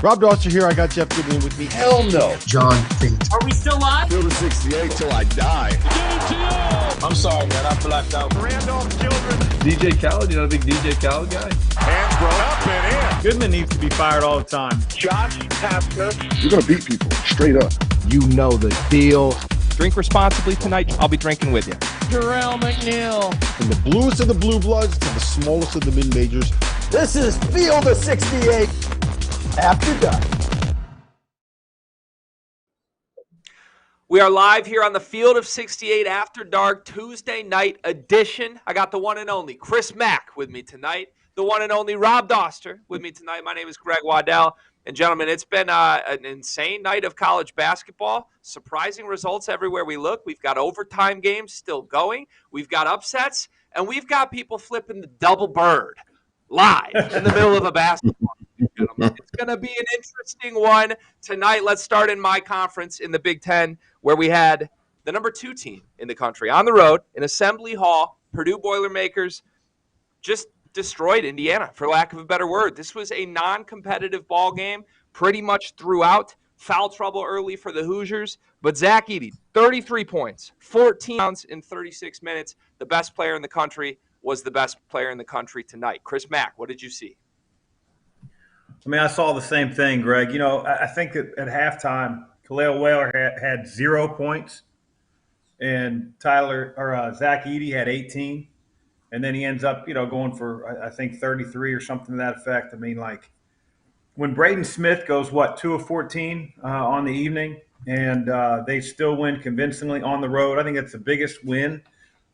Rob Dauster here. I got Jeff Goodman with me. Hell no. John Fate. Are we still live? Field of 68 till I die. I'm sorry, man. I blacked out. Randolph Children. DJ Khaled, you know the big DJ Khaled guy? Hansbrough up and in. Goodman needs to be fired all the time. Josh Tasker. You're going to beat people straight up. You know the deal. Drink responsibly tonight. I'll be drinking with you. Jerel, McNeal. From the bluest of the blue bloods to the smallest of the mid-majors. This is Field of 68 After Dark. We are live here on the Field of 68 After Dark Tuesday night edition. I got the one and only Chris Mack with me tonight. The one and only Rob Dauster with me tonight. My name is Greg Waddell. And gentlemen, it's been an insane night of college basketball. Surprising results everywhere we look. We've got overtime games still going. We've got upsets. And we've got people flipping the double bird live in the middle of a basketball game, gentlemen. It's going to be an interesting one tonight. Let's start in my conference in the Big Ten, where we had the number 2 team in the country on the road in Assembly Hall. Purdue Boilermakers just destroyed Indiana, for lack of a better word. This was a non-competitive ball game pretty much throughout. Foul trouble early for the Hoosiers, but Zach Edey, 33 points, 14 rounds in 36 minutes. The best player in the country was the best player in the country tonight. Chris Mack, what did you see? I mean, I saw the same thing, Greg. You know, I think at halftime, Khalil Wheeler had 0 points, and Zach Edey had 18. And then he ends up, going for, I think, 33 or something to that effect. I mean, like, when Braden Smith goes, 2 of 14 on the evening, and they still win convincingly on the road. I think that's the biggest win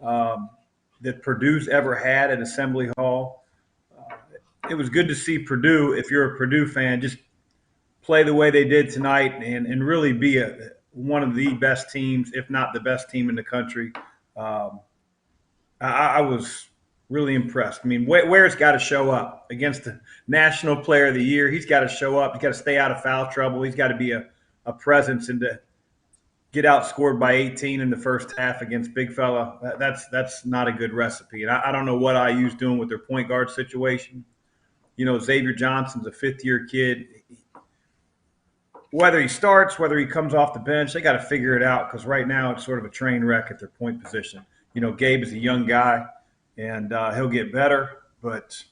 that Purdue's ever had at Assembly Hall. It was good to see Purdue, if you're a Purdue fan, just play the way they did tonight and really be one of the best teams, if not the best team in the country. I was really impressed. I mean, Ware's got to show up against the National Player of the Year. He's got to show up. He's got to stay out of foul trouble. He's got to be a presence and to get outscored by 18 in the first half against big fella. That's not a good recipe. And I don't know what IU's doing with their point guard situation. Xavier Johnson's a fifth-year kid. Whether he starts, whether he comes off the bench, they got to figure it out because right now it's sort of a train wreck at their point position. Gabe is a young guy, and he'll get better, but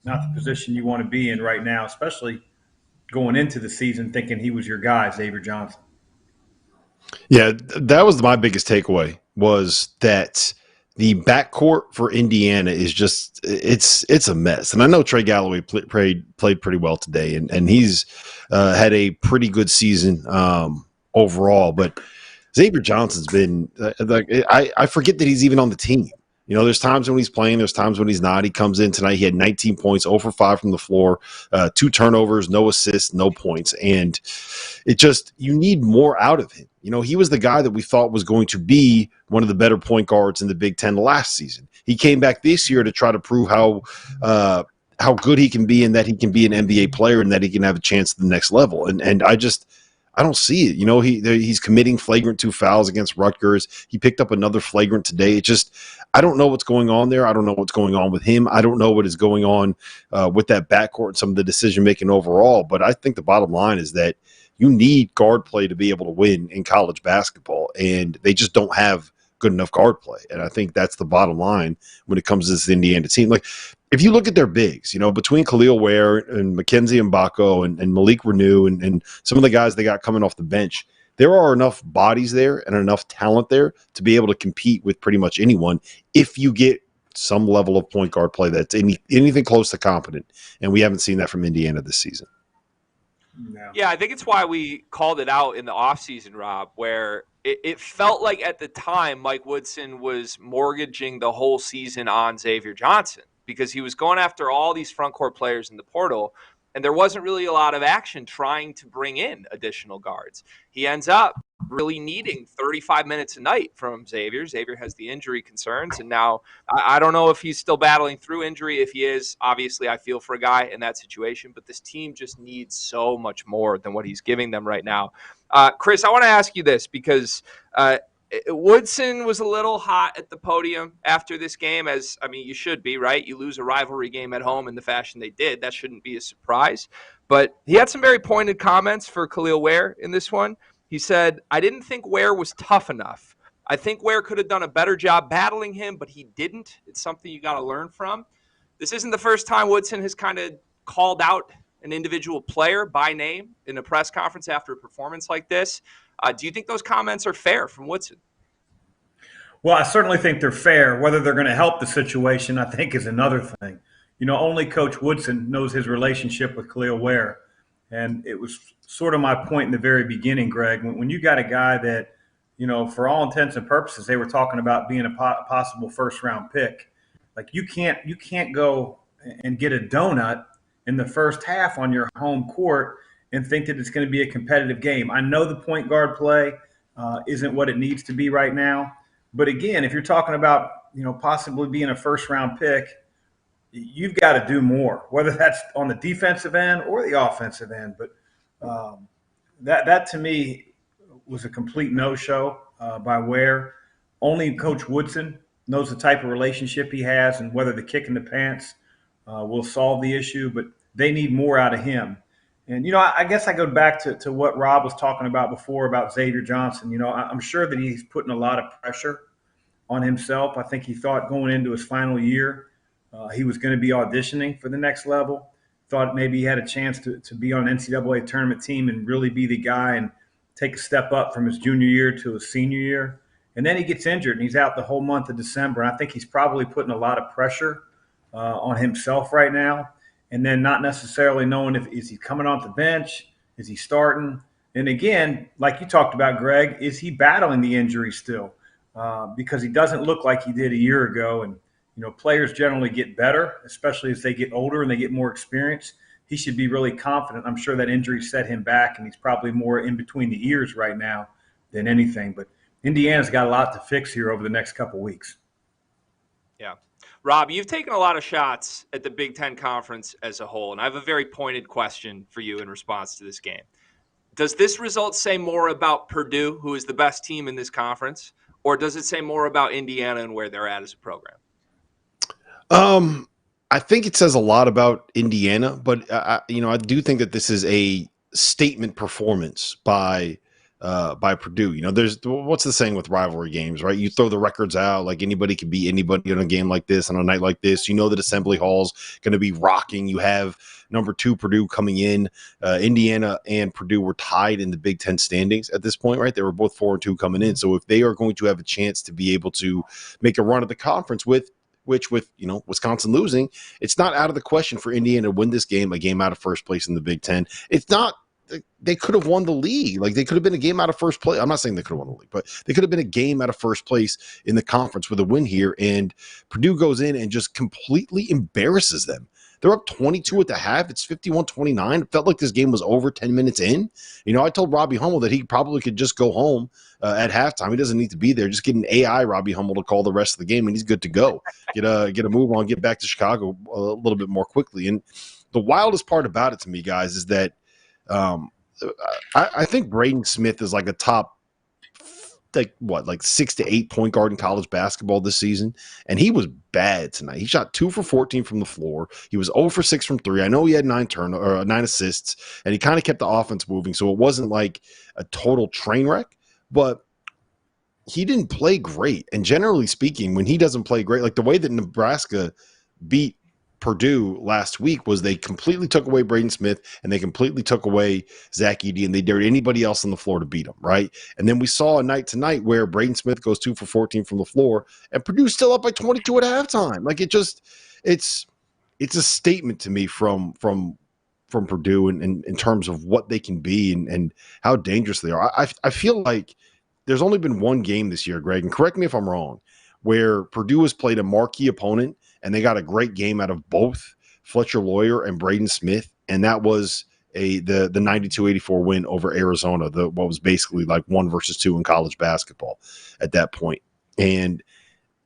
not the position you want to be in right now, especially going into the season thinking he was your guy, Xavier Johnson. Yeah, that was my biggest takeaway, was that the backcourt for Indiana is just it's a mess. And I know Trey Galloway played pretty well today, and he's had a pretty good season overall, but Xavier Johnson's been I forget that he's even on the team. There's times when he's playing, there's times when he's not. He comes in tonight, he had 19 points, 0 for 5 from the floor, 2 turnovers, no assists, no points. And you need more out of him. He was the guy that we thought was going to be one of the better point guards in the Big Ten last season. He came back this year to try to prove how good he can be and that he can be an NBA player and that he can have a chance at the next level. And I don't see it. He's committing flagrant 2 fouls against Rutgers. He picked up another flagrant today. I don't know what's going on there. I don't know what's going on with him. I don't know what is going on with that backcourt and some of the decision-making overall. But I think the bottom line is that you need guard play to be able to win in college basketball, and they just don't have good enough guard play. And I think that's the bottom line when it comes to this Indiana team. Like, if you look at their bigs, between Khalil Ware and Mackenzie Mbako and Malik Renew and some of the guys they got coming off the bench, there are enough bodies there and enough talent there to be able to compete with pretty much anyone if you get some level of point guard play that's anything close to competent. And we haven't seen that from Indiana this season. No. Yeah, I think it's why we called it out in the offseason, Rob, where it felt like at the time Mike Woodson was mortgaging the whole season on Xavier Johnson because he was going after all these front court players in the portal, and there wasn't really a lot of action trying to bring in additional guards. He ends up really needing 35 minutes a night from Xavier. Xavier has the injury concerns, and now I don't know if he's still battling through injury. If he is, obviously I feel for a guy in that situation, but this team just needs so much more than what he's giving them right now. Chris, I want to ask you this because Woodson was a little hot at the podium after this game, you should be, right? You lose a rivalry game at home in the fashion they did. That shouldn't be a surprise. But he had some very pointed comments for Khalil Ware in this one. He said, "I didn't think Ware was tough enough. I think Ware could have done a better job battling him, but he didn't. It's something you got to learn from." This isn't the first time Woodson has kind of called out an individual player by name in a press conference after a performance like this. Do you think those comments are fair from Woodson? Well, I certainly think they're fair. Whether they're going to help the situation, I think, is another thing. Only Coach Woodson knows his relationship with Khalil Ware. And it was sort of my point in the very beginning, Greg, when you got a guy that, for all intents and purposes, they were talking about being a possible first-round pick. Like you can't go and get a donut in the first half on your home court and think that it's going to be a competitive game. I know the point guard play isn't what it needs to be right now. But again, if you're talking about, possibly being a first-round pick, you've got to do more, whether that's on the defensive end or the offensive end. But that to me was a complete no-show by Ware. Only Coach Woodson knows the type of relationship he has and whether the kick in the pants will solve the issue, but they need more out of him. And, I guess I go back to what Rob was talking about before about Xavier Johnson. I'm sure that he's putting a lot of pressure on himself. I think he thought going into his final year he was going to be auditioning for the next level, thought maybe he had a chance to be on an NCAA tournament team and really be the guy and take a step up from his junior year to his senior year. And then he gets injured and he's out the whole month of December. And I think he's probably putting a lot of pressure on himself right now. And then not necessarily knowing is he coming off the bench? Is he starting? And again, like you talked about, Greg, is he battling the injury still? Because he doesn't look like he did a year ago. And, players generally get better, especially as they get older and they get more experience. He should be really confident. I'm sure that injury set him back, and he's probably more in between the ears right now than anything. But Indiana's got a lot to fix here over the next couple of weeks. Yeah. Rob, you've taken a lot of shots at the Big Ten Conference as a whole, and I have a very pointed question for you in response to this game. Does this result say more about Purdue, who is the best team in this conference, or does it say more about Indiana and where they're at as a program? I think it says a lot about Indiana, but I do think that this is a statement performance by Purdue. There's what's the saying with rivalry games, right? You throw the records out, like anybody can beat anybody in a game like this, on a night like this. That Assembly Hall's going to be rocking. You have number 2 Purdue coming in. Indiana and Purdue were tied in the Big Ten standings at this point, right? They were both 4-2 coming in. So if they are going to have a chance to be able to make a run at the conference with Wisconsin losing, it's not out of the question for Indiana to win this game, a game out of first place in the Big Ten. It's not. They could have won the league. Like, they could have been a game out of first place. I'm not saying they could have won the league, but they could have been a game out of first place in the conference with a win here. And Purdue goes in and just completely embarrasses them. They're up 22 at the half. It's 51-29. It felt like this game was over 10 minutes in. I told Robbie Hummel that he probably could just go home at halftime. He doesn't need to be there. Just get an AI Robbie Hummel to call the rest of the game, and he's good to go. Get a move on, get back to Chicago a little bit more quickly. And the wildest part about it to me, guys, is that I think Braden Smith is like a top, 6 to 8 point guard in college basketball this season, and he was bad tonight. He shot 2 for 14 from the floor. He was 0 for 6 from 3. I know he had 9 assists, and he kind of kept the offense moving, so it wasn't like a total train wreck, but he didn't play great. And generally speaking, when he doesn't play great, like the way that Nebraska beat Purdue last week was they completely took away Braden Smith and they completely took away Zach Edey, and they dared anybody else on the floor to beat him, right? And then we saw a night tonight where Braden Smith goes 2 for 14 from the floor and Purdue's still up by 22 at halftime. Like, it's a statement to me from Purdue and in terms of what they can be and how dangerous they are. I feel like there's only been one game this year, Greg, and correct me if I'm wrong, where Purdue has played a marquee opponent and they got a great game out of both Fletcher Lawyer and Braden Smith, and that was the 92-84 win over Arizona, what was basically like 1 versus 2 in college basketball at that point. And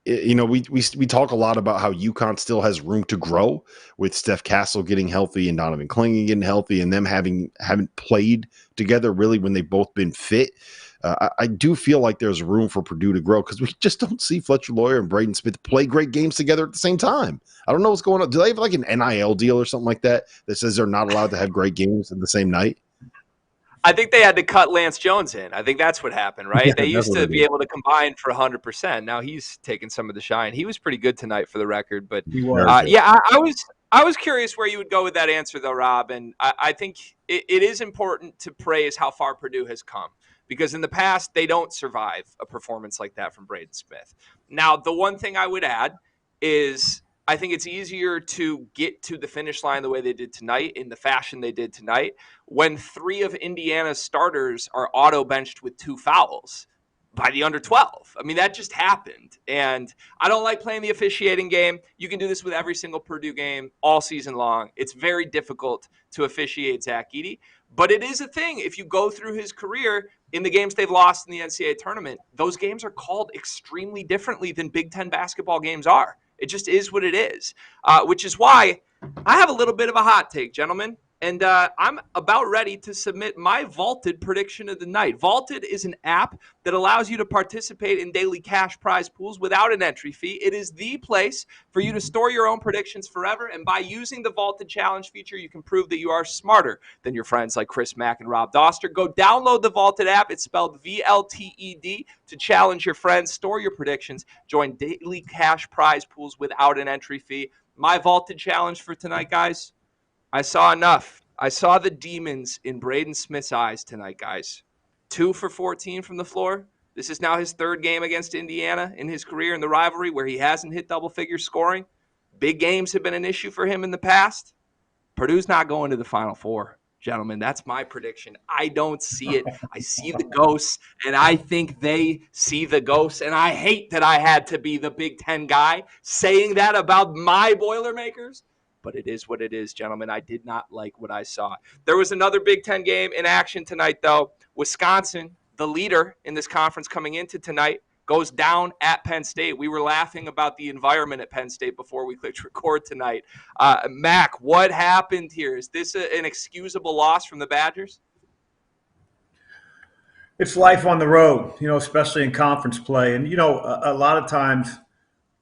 we talk a lot about how UConn still has room to grow with Steph Castle getting healthy and Donovan Clingan getting healthy, and them haven't played together really when they've both been fit. I do feel like there's room for Purdue to grow because we just don't see Fletcher Lawyer and Braden Smith play great games together at the same time. I don't know what's going on. Do they have like an NIL deal or something like that says they're not allowed to have great games in the same night? I think they had to cut Lance Jones in. I think that's what happened, right? Yeah, they used to be able to combine for 100%. Now he's taking some of the shine. He was pretty good tonight for the record. But He was. I was curious where you would go with that answer, though, Rob. And I think it is important to praise how far Purdue has come. Because in the past, they don't survive a performance like that from Braden Smith. Now, the one thing I would add is I think it's easier to get to the finish line the way they did tonight, in the fashion they did tonight, when 3 of Indiana's starters are auto-benched with 2 fouls by the under 12. I mean, that just happened. And I don't like playing the officiating game. You can do this with every single Purdue game all season long. It's very difficult to officiate Zach Edey. But it is a thing. If you go through his career in the games they've lost in the NCAA tournament, those games are called extremely differently than Big Ten basketball games are. It just is what it is, which is why I have a little bit of a hot take, gentlemen. And I'm about ready to submit my Vaulted prediction of the night. Vaulted is an app that allows you to participate in daily cash prize pools without an entry fee. It is the place for you to store your own predictions forever. And by using the Vaulted Challenge feature, you can prove that you are smarter than your friends like Chris Mack and Rob Dauster. Go download the Vaulted app. It's spelled VLTED to challenge your friends, store your predictions, join daily cash prize pools without an entry fee. My Vaulted Challenge for tonight, guys. I saw enough. I saw the demons in Braden Smith's eyes tonight, guys. 2 for 14 from the floor. This is now his 3rd game against Indiana in his career in the rivalry where he hasn't hit double-figure scoring. Big games have been an issue for him in the past. Purdue's not going to the Final Four, gentlemen. That's my prediction. I don't see it. I see the ghosts, and I think they see the ghosts. And I hate that I had to be the Big Ten guy saying that about my Boilermakers. But it is what it is, gentlemen. I did not like what I saw. There was another Big Ten game in action tonight, though. Wisconsin, the leader in this conference coming into tonight, goes down at Penn State. We were laughing about the environment at Penn State before we clicked record tonight. Mac, what happened here? Is this an excusable loss from the Badgers? It's life on the road, especially in conference play. And, a lot of times,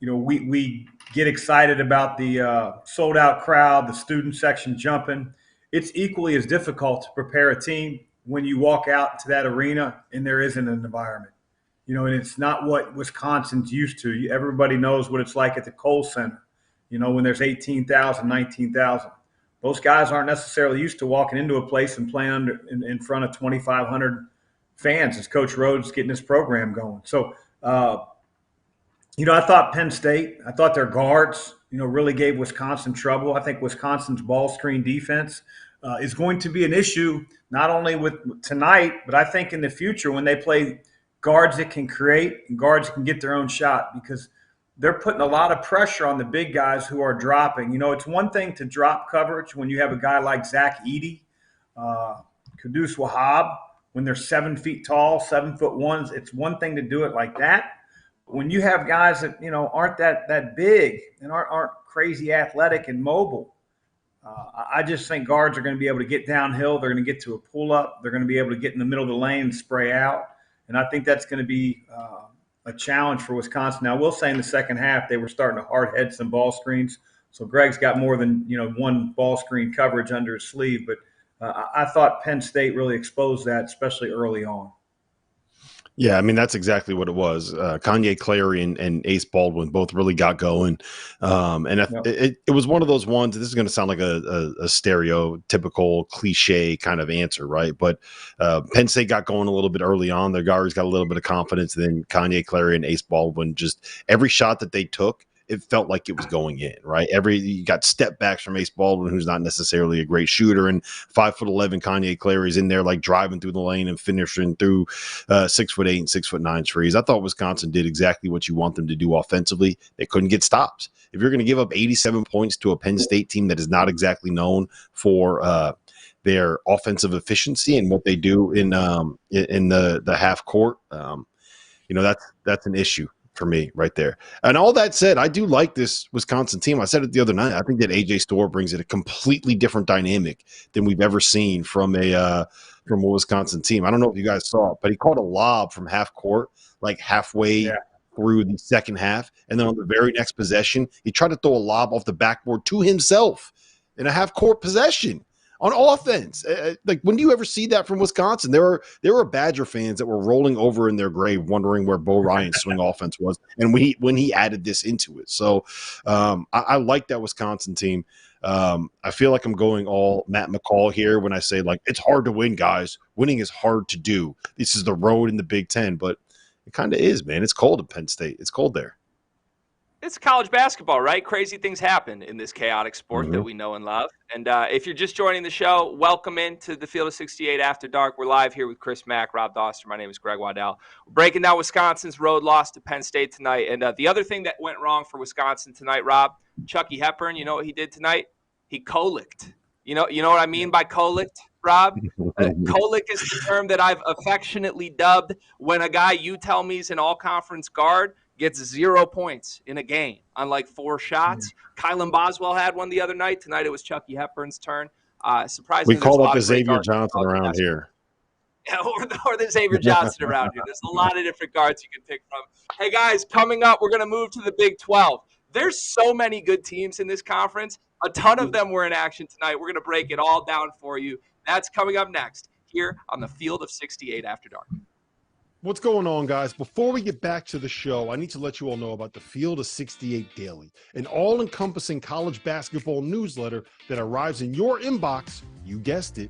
we get excited about the sold-out crowd, the student section jumping. It's equally as difficult to prepare a team when you walk out to that arena and there isn't an environment. And it's not what Wisconsin's used to. Everybody knows what it's like at the Kohl Center, when there's 18,000, 19,000. Those guys aren't necessarily used to walking into a place and playing in front of 2,500 fans as Coach Rhodes getting his program going. So, I thought Penn State, I thought their guards, really gave Wisconsin trouble. I think Wisconsin's ball screen defense is going to be an issue, not only with tonight, but I think in the future when they play guards that can create and guards that can get their own shot, because they're putting a lot of pressure on the big guys who are dropping. It's one thing to drop coverage when you have a guy like Zach Edey, Kudus Wahab, when they're 7 feet tall, 7'1". It's one thing to do it like that. When you have guys that, aren't that big and aren't crazy athletic and mobile, I just think guards are going to be able to get downhill. They're going to get to a pull-up. They're going to be able to get in the middle of the lane and spray out. And I think that's going to be a challenge for Wisconsin. Now, I will say in the second half, they were starting to hard head some ball screens. So Greg's got more than, one ball screen coverage under his sleeve. But I thought Penn State really exposed that, especially early on. Yeah, I mean, that's exactly what it was. Kanye Clary and Ace Baldwin both really got going. It was one of those ones, this is going to sound like a stereotypical cliche kind of answer, right? But Penn State got going a little bit early on. Their guards got a little bit of confidence. Then Kanye Clary and Ace Baldwin, just every shot that they took, it felt like it was going in, right? You got step backs from Ace Baldwin, who's not necessarily a great shooter, and 5'11" Kanye Clary's in there like driving through the lane and finishing through 6'8" and 6'9" trees. I thought Wisconsin did exactly what you want them to do offensively. They couldn't get stops. If you're going to give up 87 points to a Penn State team that is not exactly known for their offensive efficiency and what they do in the half court, that's an issue for me right there. And all that said, I do like this Wisconsin team. I said it the other night. I think that AJ Storr brings in a completely different dynamic than we've ever seen from a Wisconsin team. I don't know if you guys saw it, but he called a lob from half court, like halfway through the second half. And then on the very next possession, he tried to throw a lob off the backboard to himself in a half court possession on offense. Like, when do you ever see that from Wisconsin? There were Badger fans that were rolling over in their grave wondering where Bo Ryan's swing offense was, and when he added this into it. So I like that Wisconsin team. I feel like I'm going all Matt McCall here when I say, like, it's hard to win, guys. Winning is hard to do. This is the road in the Big Ten, but it kind of is, man. It's cold in Penn State. It's cold there. It's college basketball, right? Crazy things happen in this chaotic sport that we know and love. And if you're just joining the show, welcome into the Field of 68 After Dark. We're live here with Chris Mack, Rob Dauster. My name is Greg Waddell. We're breaking down Wisconsin's road loss to Penn State tonight. And the other thing that went wrong for Wisconsin tonight, Rob, Chucky Hepburn, you know what he did tonight? He colicked. You know what I mean by colicked, Rob? Colick is the term that I've affectionately dubbed when a guy you tell me is an all-conference guard gets 0 points in a game on like 4 shots. Kylan Boswell had one the other night. Tonight it was Chucky Hepburn's turn. Surprisingly, we call it the Xavier Johnson around here. Yeah, or the Xavier Johnson around here. There's a lot of different guards you can pick from. Hey, guys, coming up, we're going to move to the Big 12. There's so many good teams in this conference. A ton of them were in action tonight. We're going to break it all down for you. That's coming up next here on the Field of 68 After Dark. What's going on, guys? Before we get back to the show, I need to let you all know about the Field of 68 Daily, an all-encompassing college basketball newsletter that arrives in your inbox, you guessed it,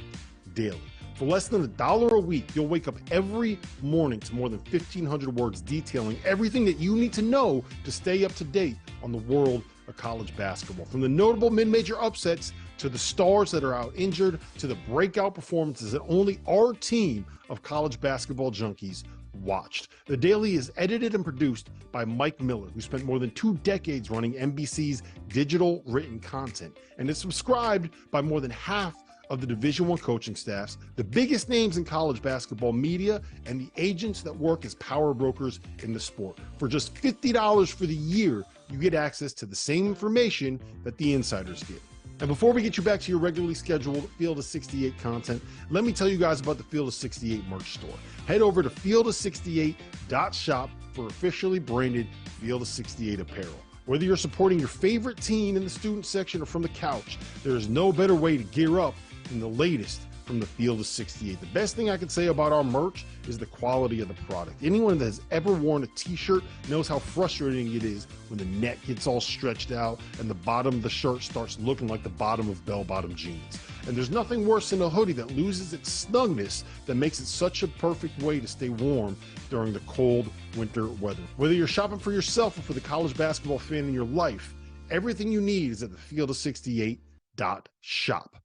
daily. For less than $1 a week, you'll wake up every morning to more than 1,500 words detailing everything that you need to know to stay up to date on the world of college basketball. From the notable mid-major upsets to the stars that are out injured to the breakout performances that only our team of college basketball junkies watched. The Daily is edited and produced by Mike Miller, who spent more than 2 decades running NBC's digital written content, and is subscribed by more than half of the Division I coaching staffs, the biggest names in college basketball media, and the agents that work as power brokers in the sport. For just $50 for the year, you get access to the same information that the insiders get. And before we get you back to your regularly scheduled Field of 68 content, let me tell you guys about the Field of 68 merch store. Head over to field68.shop for officially branded Field of 68 apparel. Whether you're supporting your favorite team in the student section or from the couch, there is no better way to gear up than the latest from the Field of 68. The best thing I can say about our merch is the quality of the product. Anyone that has ever worn a t-shirt knows how frustrating it is when the neck gets all stretched out and the bottom of the shirt starts looking like the bottom of bell-bottom jeans. And there's nothing worse than a hoodie that loses its snugness that makes it such a perfect way to stay warm during the cold winter weather. Whether you're shopping for yourself or for the college basketball fan in your life, everything you need is at the Field of 68.shop.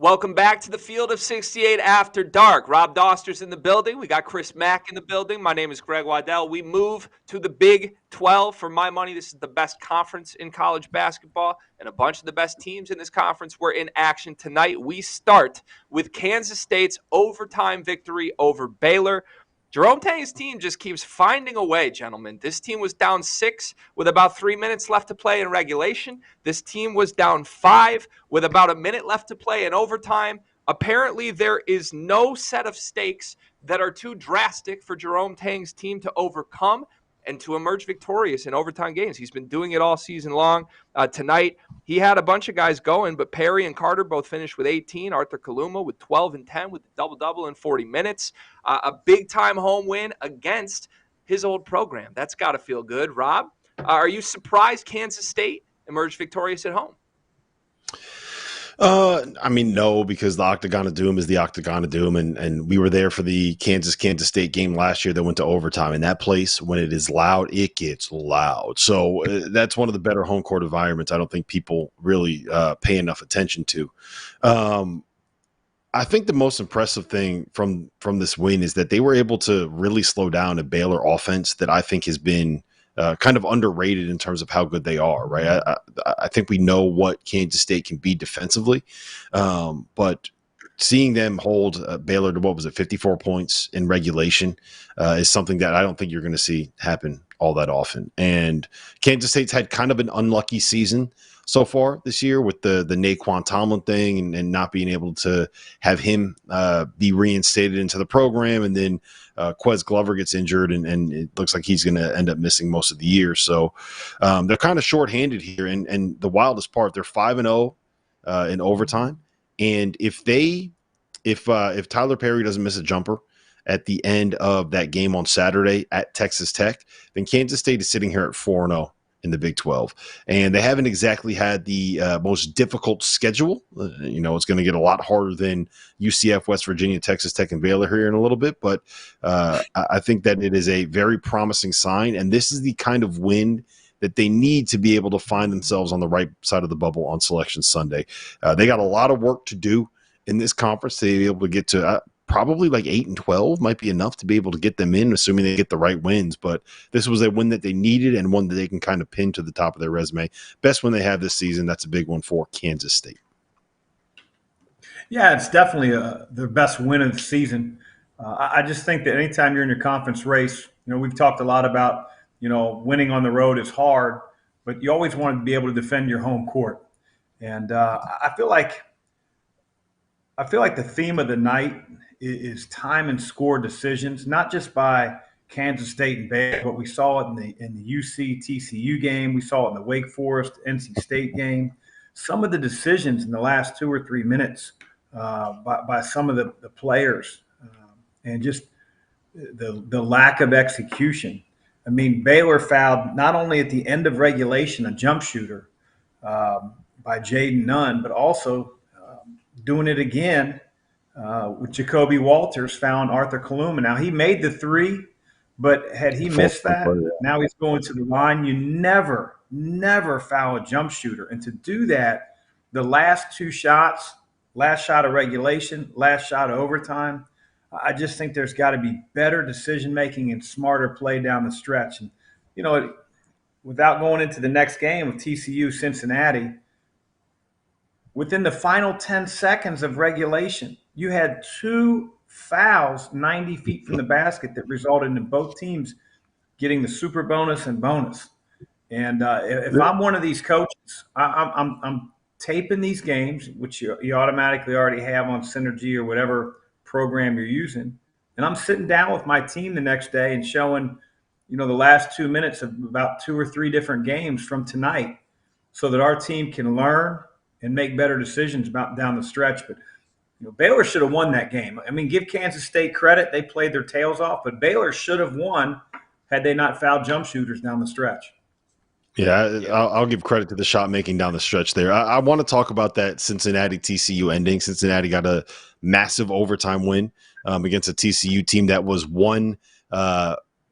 Welcome back to the Field of 68 After Dark. Rob Dauster's in the building. We got Chris Mack in the building. My name is Greg Waddell. We move to the Big 12. For my money, this is the best conference in college basketball, and a bunch of the best teams in this conference were in action tonight. We start with Kansas State's overtime victory over Baylor. Jerome Tang's team just keeps finding a way, gentlemen. This team was down 6 with about 3 minutes left to play in regulation. This team was down 5 with about a minute left to play in overtime. Apparently, there is no set of stakes that are too drastic for Jerome Tang's team to overcome and to emerge victorious in overtime games. He's been doing it all season long. Tonight, he had a bunch of guys going, but Perry and Carter both finished with 18. Arthur Kaluma with 12 and 10 with the double-double in 40 minutes. A big-time home win against his old program. That's got to feel good. Rob, are you surprised Kansas State emerged victorious at home? I mean, no, because the Octagon of Doom is the Octagon of Doom, and we were there for the Kansas State game last year that went to overtime. And that place, when it is loud, it gets loud. So that's one of the better home court environments I don't think people really pay enough attention to. I think the most impressive thing from this win is that they were able to really slow down a Baylor offense that I think has been kind of underrated in terms of how good they are, right? I think we know what Kansas State can be defensively, but seeing them hold Baylor to, what was it, 54 points in regulation is something that I don't think you're going to see happen all that often. And Kansas State's had kind of an unlucky season so far this year with the Naquan Tomlin thing and not being able to have him be reinstated into the program. And then Quez Glover gets injured, and it looks like he's going to end up missing most of the year. So they're kind of shorthanded here. And the wildest part, they're 5-0 in overtime. And if Tyler Perry doesn't miss a jumper at the end of that game on Saturday at Texas Tech, then Kansas State is sitting here at 4-0 in the Big 12. And they haven't exactly had the most difficult schedule. It's going to get a lot harder than UCF, West Virginia, Texas Tech, and Baylor here in a little bit. But I think that it is a very promising sign. And this is the kind of win that they need to be able to find themselves on the right side of the bubble on Selection Sunday. They got a lot of work to do in this conference to be able to get to probably like 8-12 might be enough to be able to get them in, assuming they get the right wins. But this was a win that they needed and one that they can kind of pin to the top of their resume. Best win they have this season. That's a big one for Kansas State. Yeah, it's definitely the best win of the season. I just think that anytime you're in your conference race, we've talked a lot about, winning on the road is hard, but you always want to be able to defend your home court. And I feel like the theme of the night is time and score decisions, not just by Kansas State and Baylor, but we saw it in the UC TCU game. We saw it in the Wake Forest NC State game. Some of the decisions in the last 2 or 3 minutes by some of the players and just the lack of execution. I mean, Baylor fouled not only at the end of regulation a jump shooter by Jaden Nunn, but also doing it again with Jacoby Walters fouling Arthur Kaluma. Now, he made the three, but had he missed that, now he's going to the line. You never foul a jump shooter. And to do that, the last 2 shots, last shot of regulation, last shot of overtime, I just think there's got to be better decision-making and smarter play down the stretch. And, without going into the next game of TCU Cincinnati, within the final 10 seconds of regulation, you had 2 fouls 90 feet from the basket that resulted in both teams getting the super bonus and bonus. And if I'm one of these coaches, I'm taping these games, which you automatically already have on Synergy or whatever program you're using, and I'm sitting down with my team the next day and showing, the last 2 minutes of about 2 or 3 different games from tonight so that our team can learn and make better decisions about down the stretch. But Baylor should have won that game. I mean, give Kansas State credit. They played their tails off, but Baylor should have won had they not fouled jump shooters down the stretch. Yeah, I'll give credit to the shot making down the stretch there. I want to talk about that Cincinnati TCU ending. Cincinnati got a massive overtime win against a TCU team that was one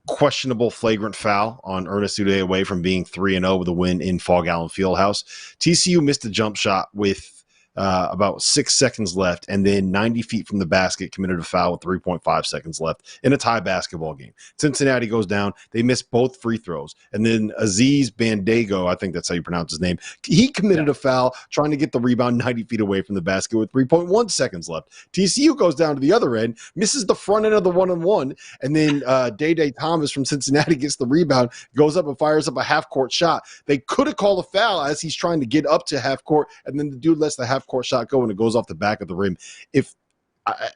questionable flagrant foul on Ernest Udeh away from being 3-0 with a win in Fall Allen Fieldhouse. TCU missed a jump shot with about 6 seconds left, and then 90 feet from the basket committed a foul with 3.5 seconds left in a tie basketball game. Cincinnati goes down. They miss both free throws. And then Aziz Bandago, I think that's how you pronounce his name, he committed a foul trying to get the rebound 90 feet away from the basket with 3.1 seconds left. TCU goes down to the other end, misses the front end of the one-on-one, and then Day Thomas from Cincinnati gets the rebound, goes up and fires up a half-court shot. They could have called a foul as he's trying to get up to half-court, and then the dude lets the half-court shot go, and it goes off the back of the rim.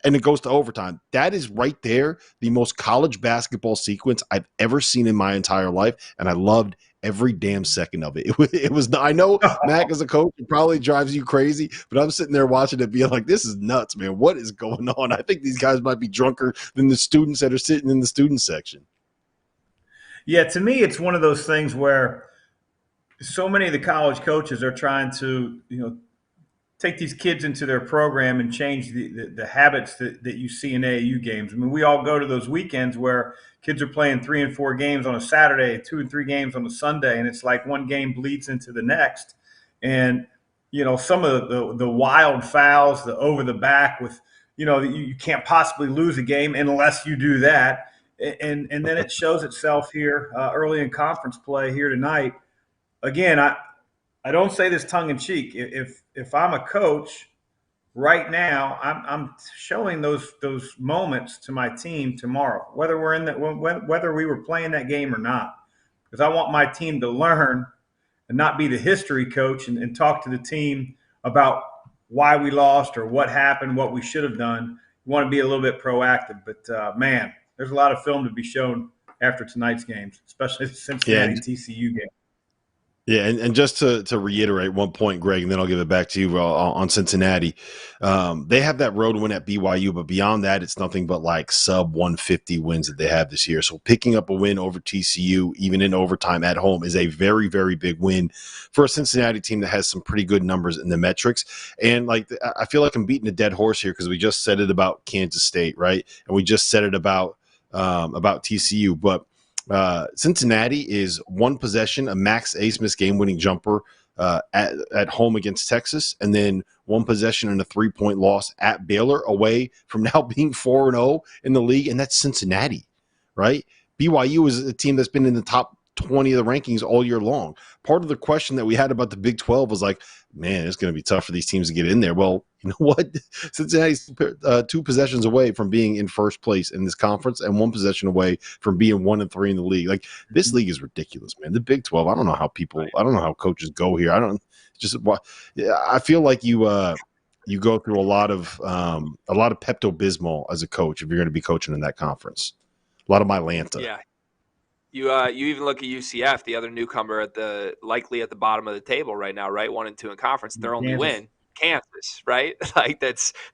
And it goes to overtime. That is right there the most college basketball sequence I've ever seen in my entire life, and I loved every damn second of it. It was. I know Mac as a coach, it probably drives you crazy, but I'm sitting there watching it being like, this is nuts, man. What is going on? I think these guys might be drunker than the students that are sitting in the student section. Yeah, to me, it's one of those things where so many of the college coaches are trying to, take these kids into their program and change the habits that you see in AAU games. I mean, we all go to those weekends where kids are playing 3 and 4 games on a Saturday, 2 and 3 games on a Sunday, and it's like one game bleeds into the next. And, some of the wild fouls, the over the back with, you can't possibly lose a game unless you do that. And then it shows itself here early in conference play here tonight. Again, I don't say this tongue in cheek. If I'm a coach right now, I'm showing those moments to my team tomorrow, whether we're whether we were playing that game or not, because I want my team to learn and not be the history coach and talk to the team about why we lost or what happened, what we should have done. You want to be a little bit proactive, but man, there's a lot of film to be shown after tonight's games, especially the Cincinnati TCU game. Yeah, and just to reiterate one point, Greg, and then I'll give it back to you on Cincinnati. They have that road win at BYU, but beyond that, it's nothing but like sub 150 wins that they have this year. So picking up a win over TCU, even in overtime at home, is a very, very big win for a Cincinnati team that has some pretty good numbers in the metrics. And like I feel like I'm beating a dead horse here because we just said it about Kansas State, right? And we just said it about TCU, but Cincinnati is one possession, a Max Asmus game-winning jumper at home against Texas, and then one possession and a 3-point loss at Baylor away from now being 4-0 in the league, and that's Cincinnati, right? BYU is a team that's been in the top 20 of the rankings all year long. Part of the question that we had about the Big 12 was like, man, it's going to be tough for these teams to get in there. Well, you know what? Cincinnati's 2 possessions away from being in first place in this conference and 1 possession away from being 1-3 in the league. Like, this league is ridiculous, man. The Big 12, I don't know how coaches go here. I feel like you go through a lot of Pepto-Bismol as a coach if you're going to be coaching in that conference. A lot of Mylanta. Yeah. You even look at UCF, the other newcomer likely at the bottom of the table right now, right? 1 and 2 in conference. Their only win, Kansas, right? Like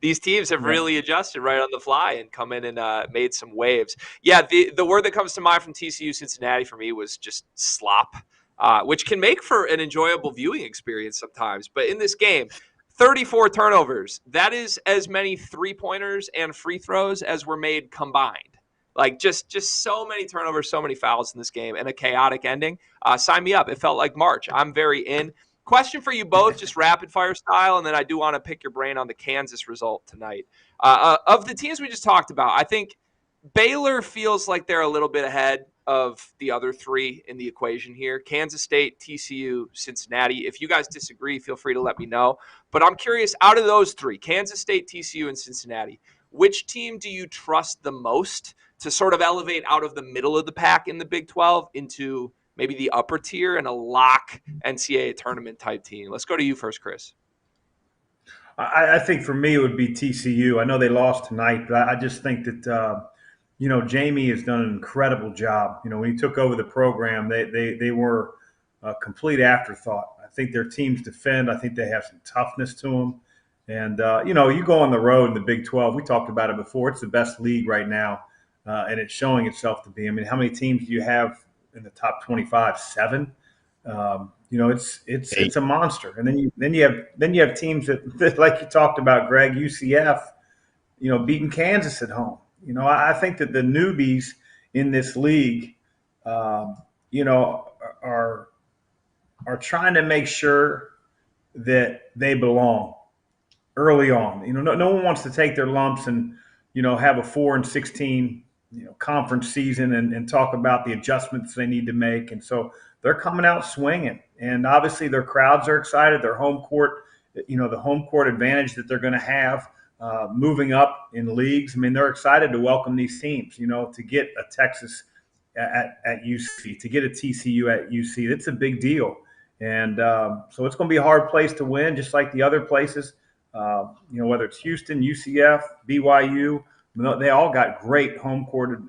these teams have really adjusted right on the fly and come in and made some waves. Yeah, the word that comes to mind from TCU Cincinnati for me was just slop, which can make for an enjoyable viewing experience sometimes. But in this game, 34 turnovers. That is as many 3-pointers and free throws as were made combined. Like just so many turnovers, so many fouls in this game, and a chaotic ending. Sign me up. It felt like March. I'm very in. Question for you both, just rapid fire style, and then I do want to pick your brain on the Kansas result tonight. Of the teams we just talked about, I think Baylor feels like they're a little bit ahead of the other 3 in the equation here. Kansas State, TCU, Cincinnati. If you guys disagree, feel free to let me know. But I'm curious, out of those 3, Kansas State, TCU, and Cincinnati, which team do you trust the most to sort of elevate out of the middle of the pack in the Big 12 into maybe the upper tier and a lock NCAA tournament type team? Let's go to you first, Chris. I think for me it would be TCU. I know they lost tonight, but I just think that Jamie has done an incredible job. When he took over the program, they were a complete afterthought. I think their teams defend. I think they have some toughness to them. And, you go on the road in the Big 12. We talked about it before. It's the best league right now, and it's showing itself to be. I mean, how many teams do you have in the top 25? 7. It's a monster. And then you have teams that like you talked about, Greg, UCF, beating Kansas at home. I think that the newbies in this league, are trying to make sure that they belong early on. No one wants to take their lumps and, have a 4-16, conference season and talk about the adjustments they need to make. And so they're coming out swinging, and obviously their crowds are excited. Their home court, the home court advantage that they're going to have moving up in leagues. I mean, they're excited to welcome these teams, to get a Texas at UC, to get a TCU at UC. It's a big deal. And so it's going to be a hard place to win, just like the other places. Whether it's Houston, UCF, BYU, they all got great home court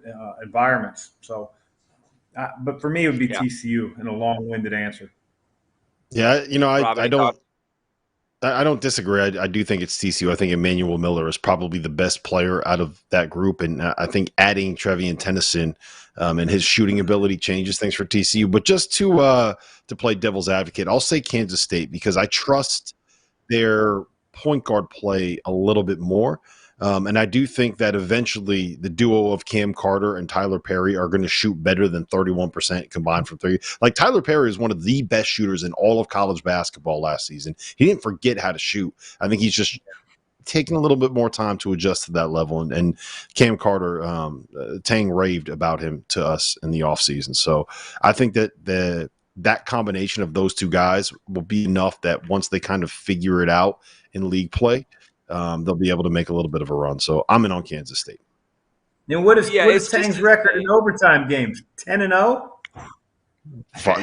environments. So, but for me, it would be TCU in a long-winded answer. Yeah, I don't disagree. I do think it's TCU. I think Emmanuel Miller is probably the best player out of that group, and I think adding Trevian Tennyson and his shooting ability changes things for TCU. But just to play devil's advocate, I'll say Kansas State because I trust their point guard play a little bit more. And I do think that eventually the duo of Cam Carter and Tyler Perry are going to shoot better than 31% combined from 3. Like, Tyler Perry is one of the best shooters in all of college basketball last season. He didn't forget how to shoot. I think he's just taking a little bit more time to adjust to that level. And Cam Carter, Tang raved about him to us in the offseason. So I think that that combination of those 2 guys will be enough that once they kind of figure it out in league play, they'll be able to make a little bit of a run. So I'm in on Kansas State. And what is Tang's record in overtime games? 10-0?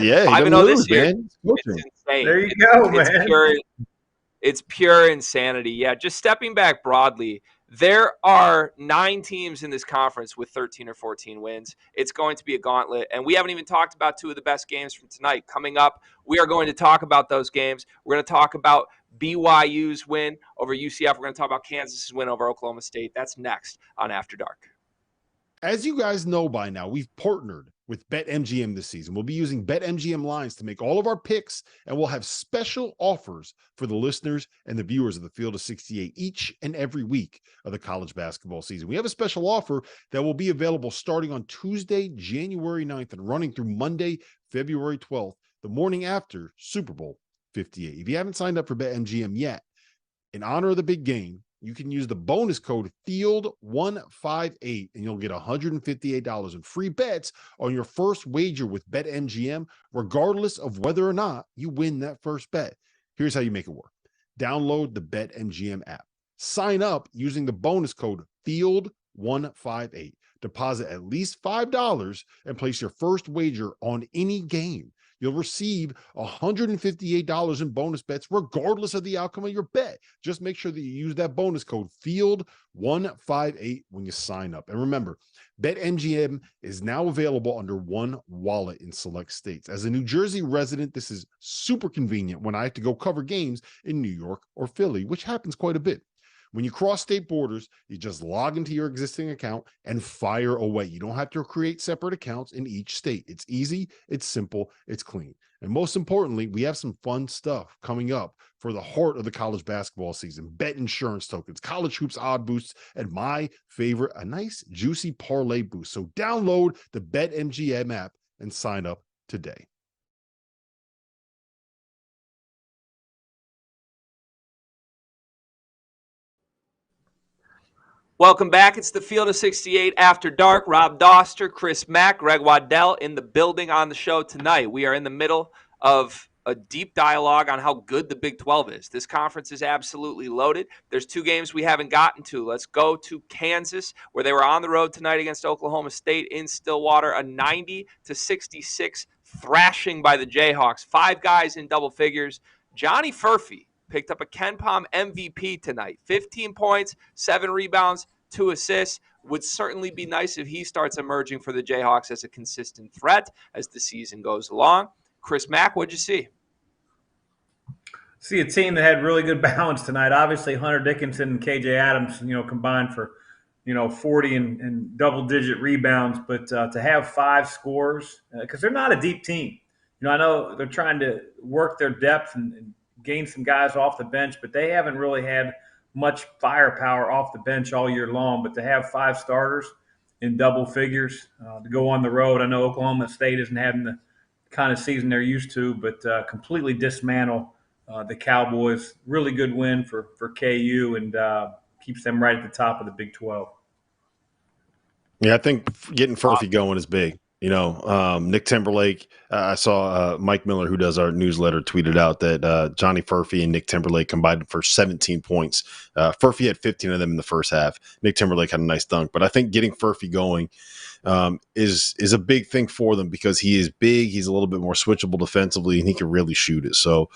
Yeah, 5-0 this year. Man. It's insane. There you go, man. It's pure insanity. Yeah, just stepping back broadly, there are 9 teams in this conference with 13 or 14 wins. It's going to be a gauntlet, and we haven't even talked about 2 of the best games from tonight. Coming up, we are going to talk about those games. We're going to talk about BYU's win over UCF. We're going to talk about Kansas's win over Oklahoma State. That's next on After Dark. As you guys know by now, we've partnered with BetMGM this season. We'll be using BetMGM lines to make all of our picks, and we'll have special offers for the listeners and the viewers of the Field of 68 each and every week of the college basketball season. We have a special offer that will be available starting on Tuesday, January 9th and running through Monday, February 12th, the morning after Super Bowl 58. If you haven't signed up for BetMGM yet, in honor of the big game, you can use the bonus code FIELD158 and you'll get $158 in free bets on your first wager with BetMGM, regardless of whether or not you win that first bet. Here's how you make it work. Download the BetMGM app. Sign up using the bonus code FIELD158. Deposit at least $5 and place your first wager on any game. You'll receive $158 in bonus bets regardless of the outcome of your bet. Just make sure that you use that bonus code FIELD158 when you sign up. And remember, BetMGM is now available under one wallet in select states. As a New Jersey resident, this is super convenient when I have to go cover games in New York or Philly, which happens quite a bit. When you cross state borders, you just log into your existing account and fire away. You don't have to create separate accounts in each state. It's easy, it's simple, it's clean. And most importantly, we have some fun stuff coming up for the heart of the college basketball season. Bet insurance tokens, college hoops odd boosts, and my favorite, a nice juicy parlay boost. So download the BetMGM app and sign up today. Welcome back. It's the Field of 68 After Dark. Rob Dauster, Chris Mack, Greg Waddell in the building on the show tonight. We are in the middle of a deep dialogue on how good the Big 12 is. This conference is absolutely loaded. There's 2 games we haven't gotten to. Let's go to Kansas, where they were on the road tonight against Oklahoma State in Stillwater, a 90-66 thrashing by the Jayhawks. 5 guys in double figures. Johnny Furphy picked up a Ken Pom MVP tonight. 15 points, 7 rebounds, 2 assists. Would certainly be nice if he starts emerging for the Jayhawks as a consistent threat as the season goes along. Chris Mack, what'd you see? See a team that had really good balance tonight. Obviously, Hunter Dickinson and KJ Adams, combined for, 40 and double-digit rebounds. But to have 5 scores, because they're not a deep team. I know they're trying to work their depth and gain some guys off the bench, but they haven't really had much firepower off the bench all year long. But to have 5 starters in double figures to go on the road, I know Oklahoma State isn't having the kind of season they're used to, but completely dismantle the Cowboys. Really good win for KU and keeps them right at the top of the Big 12. Yeah, I think getting Furphy going is big. Nick Timberlake, I saw Mike Miller, who does our newsletter, tweeted out that Johnny Furphy and Nick Timberlake combined for 17 points. Furphy had 15 of them in the first half. Nick Timberlake had a nice dunk. But I think getting Furphy going is a big thing for them because he is big. He's a little bit more switchable defensively, and he can really shoot it. So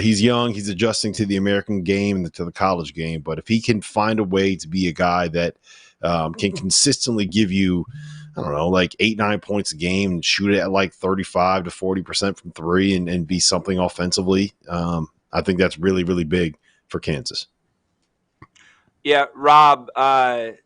he's young. He's adjusting to the American game and to the college game. But if he can find a way to be a guy that can consistently give you – I don't know, like 8-9 points a game and shoot it at like 35 to 40% from 3 and be something offensively. I think that's really, really big for Kansas. Yeah, Rob,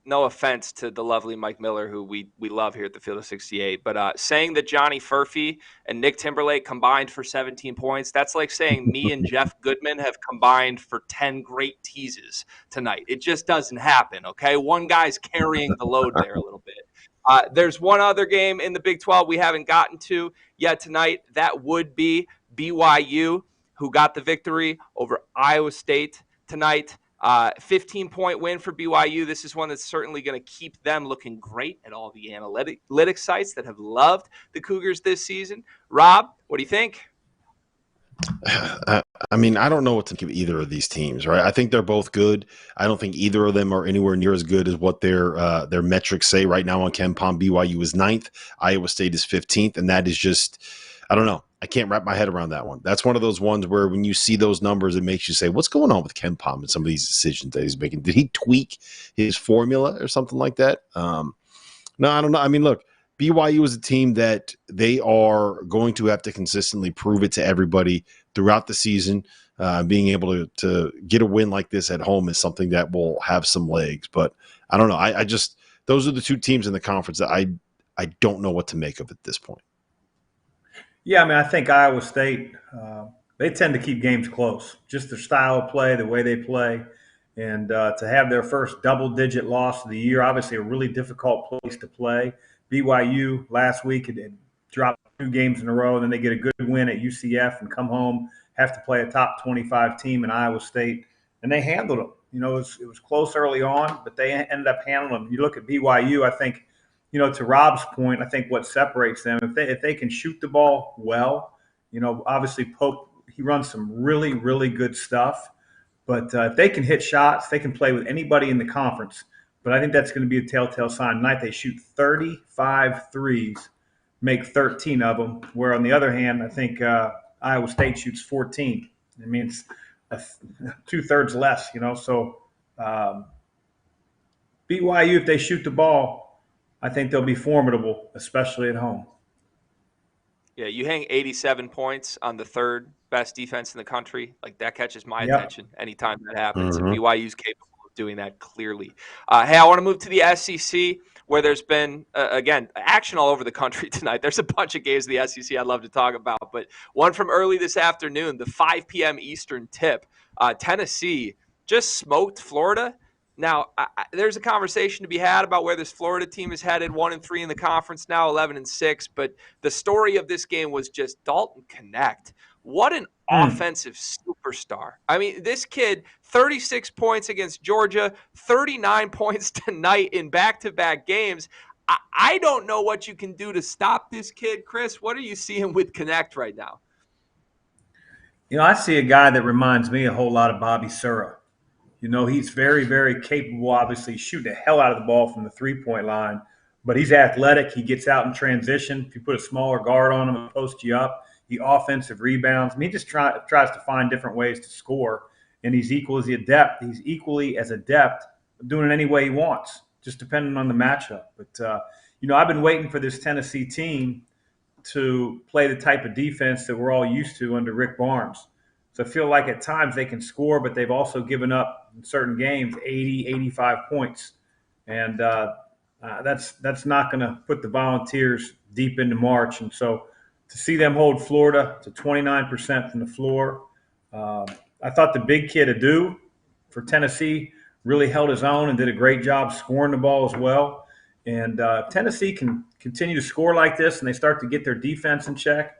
no offense to the lovely Mike Miller, who we love here at the Field of 68, but saying that Johnny Furphy and Nick Timberlake combined for 17 points, that's like saying me and Jeff Goodman have combined for 10 great teases tonight. It just doesn't happen, okay? One guy's carrying the load there a little bit. There's one other game in the Big 12 we haven't gotten to yet tonight. That would be BYU, who got the victory over Iowa State tonight. 15-point win for BYU. This is one that's certainly going to keep them looking great at all the analytics sites that have loved the Cougars this season. Rob, what do you think? I mean, I don't know what to give either of these teams, right? I think they're both good. I don't think either of them are anywhere near as good as what their metrics say right now on KenPom. BYU is 9th, Iowa State is 15th, and that is just, I don't know. I can't wrap my head around that one. That's one of those ones where when you see those numbers, it makes you say, what's going on with KenPom and some of these decisions that he's making? Did he tweak his formula or something like that? No, I don't know. I mean, look, BYU is a team that they are going to have to consistently prove it to everybody throughout the season. Being able to get a win like this at home is something that will have some legs. But I don't know. I just those are the two teams in the conference that I don't know what to make of at this point. Yeah, I mean, I think Iowa State, they tend to keep games close. Just their style of play, the way they play. And to have their first double-digit loss of the year, obviously a really difficult place to play. BYU last week had dropped 2 games in a row, and then they get a good win at UCF and come home, have to play a top 25 team in Iowa State, and they handled them. You know, it was close early on, but they ended up handling them. You look at BYU, I think, you know, to Rob's point, I think what separates them, if they can shoot the ball well, you know, obviously Pope, he runs some really, really good stuff. But if they can hit shots, they can play with anybody in the conference. But I think that's going to be a telltale sign. Tonight they shoot 35 threes, make 13 of them. Where on the other hand, I think Iowa State shoots 14. I mean, it's 2/3 less, you know. So BYU, if they shoot the ball, I think they'll be formidable, especially at home. Yeah, you hang 87 points on the third best defense in the country. Like, that catches my attention anytime that happens. And BYU's capable of doing that clearly. Hey, I want to move to the SEC, where there's been, again, action all over the country tonight. There's a bunch of games in the SEC I'd love to talk about. But one from early this afternoon, the 5 p.m. Eastern tip, Tennessee just smoked Florida. Now, there's a conversation to be had about where this Florida team is headed, 1-3 in the conference now, 11-6. But the story of this game was just Dalton Knecht. What an offensive superstar. I mean, this kid, 36 points against Georgia, 39 points tonight in back-to-back games. I don't know what you can do to stop this kid. Chris, what are you seeing with Knecht right now? You know, I see a guy that reminds me a whole lot of Bobby Sura. You know, he's very, very capable, obviously, shooting the hell out of the ball from the three-point line. But he's athletic. He gets out in transition. If you put a smaller guard on him and post you up, he offensive rebounds. I mean, he just tries to find different ways to score. And he's equally as adept of doing it any way he wants, just depending on the matchup. But, you know, I've been waiting for this Tennessee team to play the type of defense that we're all used to under Rick Barnes. So I feel like at times they can score, but they've also given up in certain games 80, 85 points. And that's not going to put the Volunteers deep into March. And so to see them hold Florida to 29% from the floor, I thought the big kid Adu for Tennessee really held his own and did a great job scoring the ball as well. And if Tennessee can continue to score like this and they start to get their defense in check,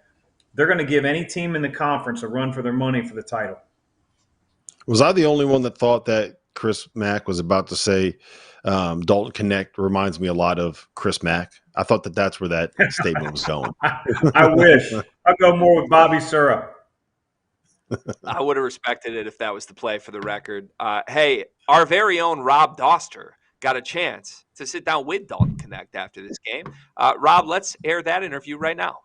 they're going to give any team in the conference a run for their money for the title. Was I the only one that thought that Chris Mack was about to say Dalton Knecht reminds me a lot of Chris Mack? I thought that that's where that statement was going. I wish. I'll go more with Bobby Sura. I would have respected it if that was the play for the record. Hey, our very own Rob Dauster got a chance to sit down with Dalton Knecht after this game. Rob, let's air that interview right now.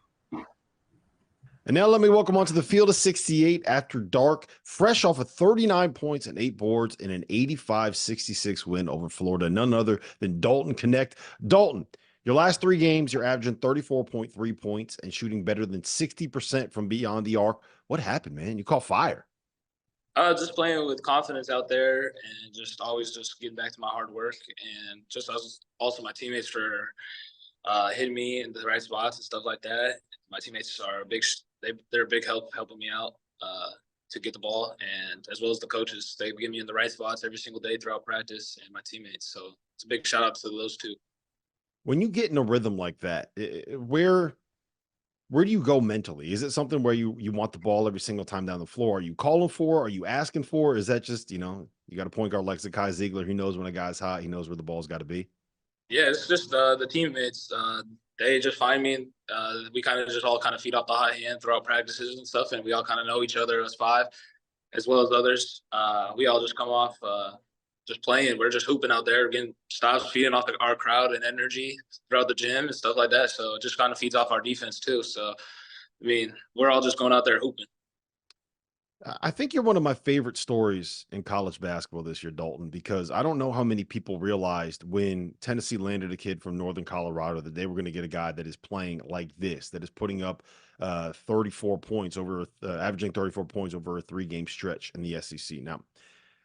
And now let me welcome onto the field of 68 after dark, fresh off of 39 points and 8 boards in an 85-66 win over Florida. None other than Dalton Knecht. Dalton, your last 3 games, you're averaging 34.3 points and shooting better than 60% from beyond the arc. What happened, man? You caught fire. Just playing with confidence out there and just always just getting back to my hard work. And just also my teammates for hitting me in the right spots and stuff like that. My teammates are they're a big help helping me out to get the ball, and as well as the coaches, they get me in the right spots every single day throughout practice, and my teammates. So it's a big shout out to those two. When you get in a rhythm like that, where do you go mentally? Is it something where you want the ball every single time down the floor? Are you calling for? Are you asking for? Is that just, you got a point guard like Zakai Ziegler? He knows when a guy's hot. He knows where the ball's got to be. Yeah, it's just the teammates. they just find me. We kind of just all kind of feed off the hot hand throughout practices and stuff, and we all kind of know each other as five, as well as others. We all just come off just playing. We're just hooping out there, getting stops, feeding off our crowd and energy throughout the gym and stuff like that. So it just kind of feeds off our defense too. So, I mean, we're all just going out there hooping. I think you're one of my favorite stories in college basketball this year, Dalton, because I don't know how many people realized when Tennessee landed a kid from Northern Colorado that they were going to get a guy that is playing like this, that is putting up 34 points over, averaging 34 points over a 3-game stretch in the SEC. Now,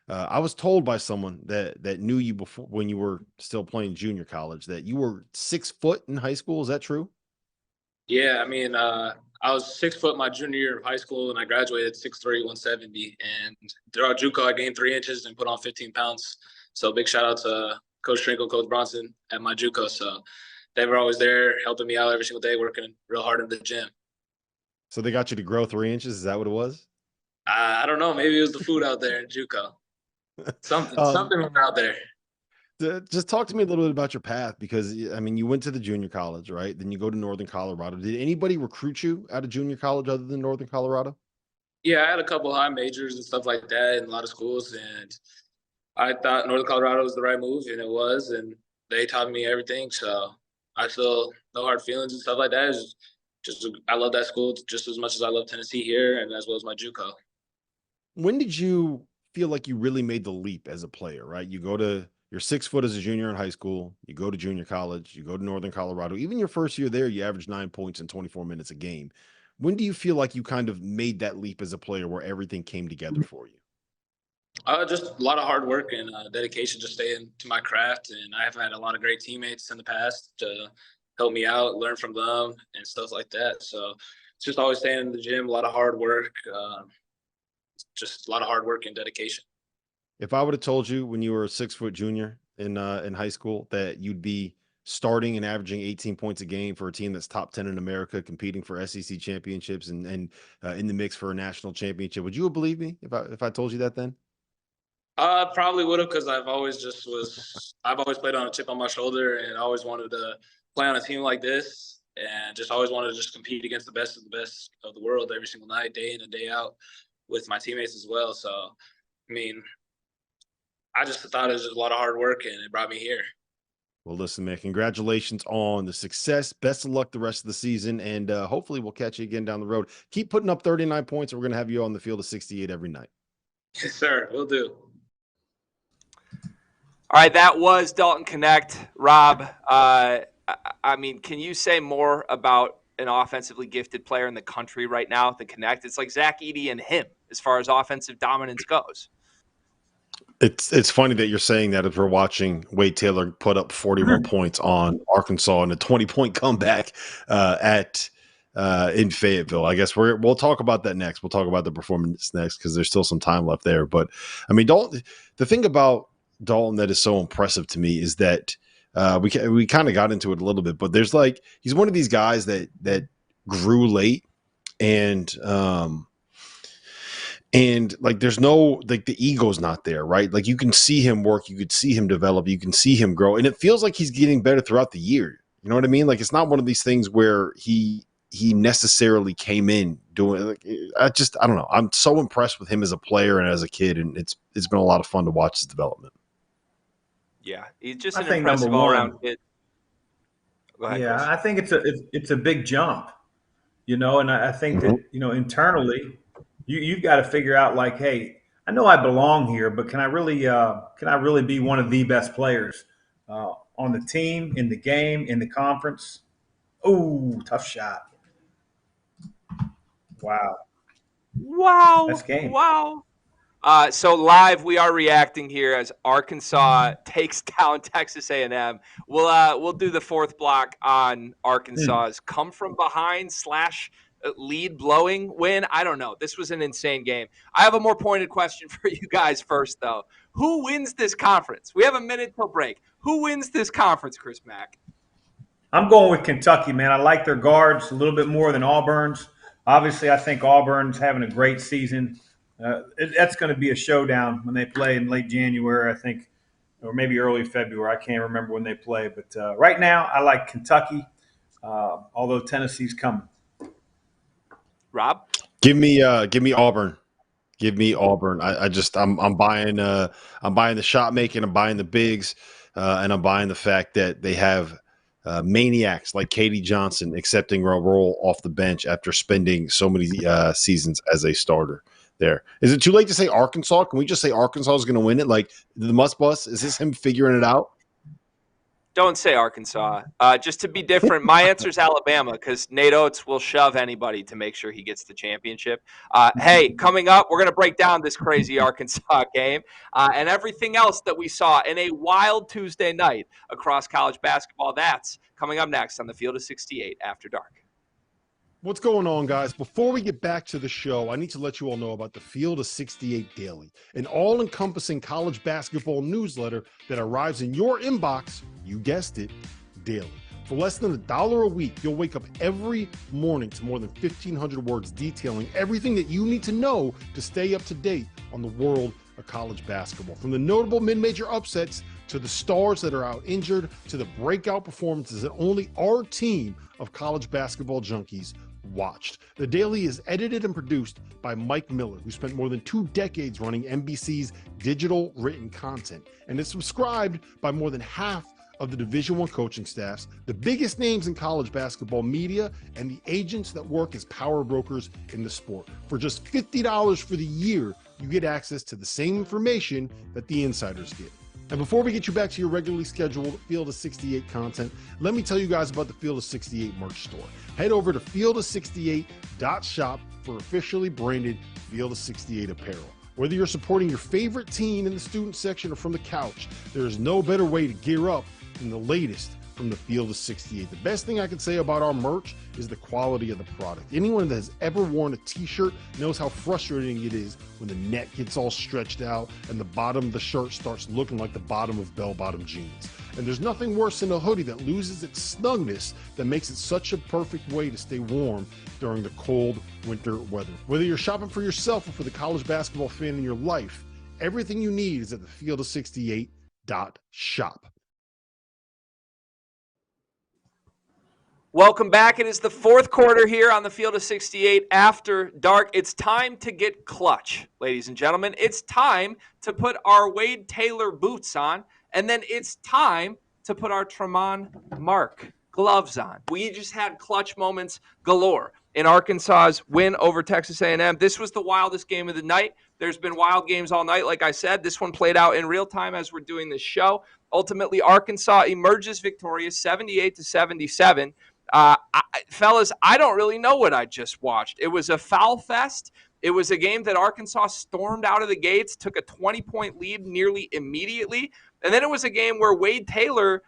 I was told by someone that knew you before when you were still playing junior college that you were 6 foot in high school. Is that true? Yeah, I mean, I was 6 foot my junior year of high school, and I graduated 6'3", 170. And throughout JUCO, I gained 3 inches and put on 15 pounds. So big shout out to Coach Trinkle, Coach Bronson at my JUCO. So they were always there helping me out every single day, working real hard in the gym. So they got you to grow 3 inches. Is that what it was? I don't know. Maybe it was the food out there in JUCO. Something out there. Just talk to me a little bit about your path, because I mean, you went to the junior college, right? Then you go to Northern Colorado. Did anybody recruit you out of junior college other than Northern Colorado? Yeah, I had a couple high majors and stuff like that in a lot of schools, and I thought Northern Colorado was the right move, and it was, and they taught me everything. So I feel no hard feelings and stuff like that. It's just I love that school just as much as I love Tennessee here, and as well as my JUCO. When did you feel like you really made the leap as a player, right? You're 6 foot as a junior in high school. You go to junior college. You go to Northern Colorado. Even your first year there, you averaged 9 points in 24 minutes a game. When do you feel like you kind of made that leap as a player where everything came together for you? Just a lot of hard work and dedication, just staying to my craft. And I have had a lot of great teammates in the past to help me out, learn from them and stuff like that. So it's just always staying in the gym, a lot of hard work, just a lot of hard work and dedication. If I would have told you when you were a 6 foot junior in high school that you'd be starting and averaging 18 points a game for a team that's top 10 in America, competing for SEC championships and in the mix for a national championship, would you have believed me if I told you that then? Probably would have, because I've always played on a chip on my shoulder, and I always wanted to play on a team like this, and just always wanted to just compete against the best of the world every single night, day in and day out, with my teammates as well. So, I mean, I just thought it was just a lot of hard work, and it brought me here. Well, listen, man, congratulations on the success. Best of luck the rest of the season, and hopefully we'll catch you again down the road. Keep putting up 39 points, and we're going to have you on the field of 68 every night. Yes, sir. Will do. All right, that was Dalton Knecht. Rob, I mean, can you say more about an offensively gifted player in the country right now, the Knecht? It's like Zach Edey and him as far as offensive dominance goes. It's funny that you're saying that as we're watching Wade Taylor put up 41 points on Arkansas in a 20-point comeback in Fayetteville. I guess we'll talk about that next. We'll talk about the performance next because there's still some time left there. But I mean, the thing about Dalton that is so impressive to me is that we kind of got into it a little bit, but there's like he's one of these guys that grew late and like there's no like the ego's not there, right? Like you can see him work, you could see him develop, you can see him grow, and it feels like he's getting better throughout the year. You know what I mean? Like it's not one of these things where he necessarily came in doing. Like, I don't know. I'm so impressed with him as a player and as a kid, and it's been a lot of fun to watch his development. Yeah, he's just an impressive all-around kid. Go ahead, Chris. I think it's a big jump, and I think that internally. You've got to figure out like, hey, I know I belong here, but can I really be one of the best players on the team, in the game, in the conference? Oh, tough shot! Wow, that's game. Wow. So live, we are reacting here as Arkansas takes down Texas A&M. We'll do the fourth block on Arkansas's come from behind / lead blowing win. I don't know. This was an insane game. I have a more pointed question for you guys first, though. Who wins this conference? We have a minute till break. Who wins this conference, Chris Mack? I'm going with Kentucky, man. I like their guards a little bit more than Auburn's. Obviously, I think Auburn's having a great season. That's going to be a showdown when they play in late January, I think, or maybe early February. I can't remember when they play. But right now, I like Kentucky. although Tennessee's coming. Rob? Give me Auburn. Give me Auburn. I'm buying the shot making, I'm buying the bigs, and I'm buying the fact that they have maniacs like Katie Johnson accepting a role off the bench after spending so many seasons as a starter. There. Is it too late to say Arkansas? Can we just say Arkansas is going to win it? Like the must bus? Is this him figuring it out? Don't say Arkansas. Just to be different, my answer is Alabama because Nate Oates will shove anybody to make sure he gets the championship. Hey, coming up, we're going to break down this crazy Arkansas game and everything else that we saw in a wild Tuesday night across college basketball. That's coming up next on the Field of 68 After Dark. What's going on, guys? Before we get back to the show, I need to let you all know about the Field of 68 Daily, an all-encompassing college basketball newsletter that arrives in your inbox, you guessed it, daily. For less than $1 a week, you'll wake up every morning to more than 1,500 words detailing everything that you need to know to stay up to date on the world of college basketball. From the notable mid-major upsets to the stars that are out injured to the breakout performances that only our team of college basketball junkies watched. The Daily is edited and produced by Mike Miller, who spent more than 2 decades running NBC's digital written content, and is subscribed by more than half of the Division I coaching staffs, the biggest names in college basketball media, and the agents that work as power brokers in the sport. For just $50 for the year, you get access to the same information that the insiders get. And before we get you back to your regularly scheduled Field of 68 content, let me tell you guys about the Field of 68 merch store. Head over to field68.shop for officially branded Field of 68 apparel. Whether you're supporting your favorite team in the student section or from the couch, there is no better way to gear up than the latest from the Field of 68. The best thing I can say about our merch is the quality of the product. Anyone that has ever worn a t-shirt knows how frustrating it is when the neck gets all stretched out and the bottom of the shirt starts looking like the bottom of bell-bottom jeans. And there's nothing worse than a hoodie that loses its snugness that makes it such a perfect way to stay warm during the cold winter weather. Whether you're shopping for yourself or for the college basketball fan in your life, everything you need is at the field68.shop. Welcome back. It is the fourth quarter here on the Field of 68 After Dark. It's time to get clutch, ladies and gentlemen. It's time to put our Wade Taylor boots on, and then it's time to put our Tremont Mark gloves on. We just had clutch moments galore in Arkansas's win over Texas A&M. This was the wildest game of the night. There's been wild games all night, like I said. This one played out in real time as we're doing this show. Ultimately, Arkansas emerges victorious 78-77. Fellas, I don't really know what I just watched. It was a foul fest. It was a game that Arkansas stormed out of the gates, took a 20-point lead nearly immediately. And then it was a game where Wade Taylor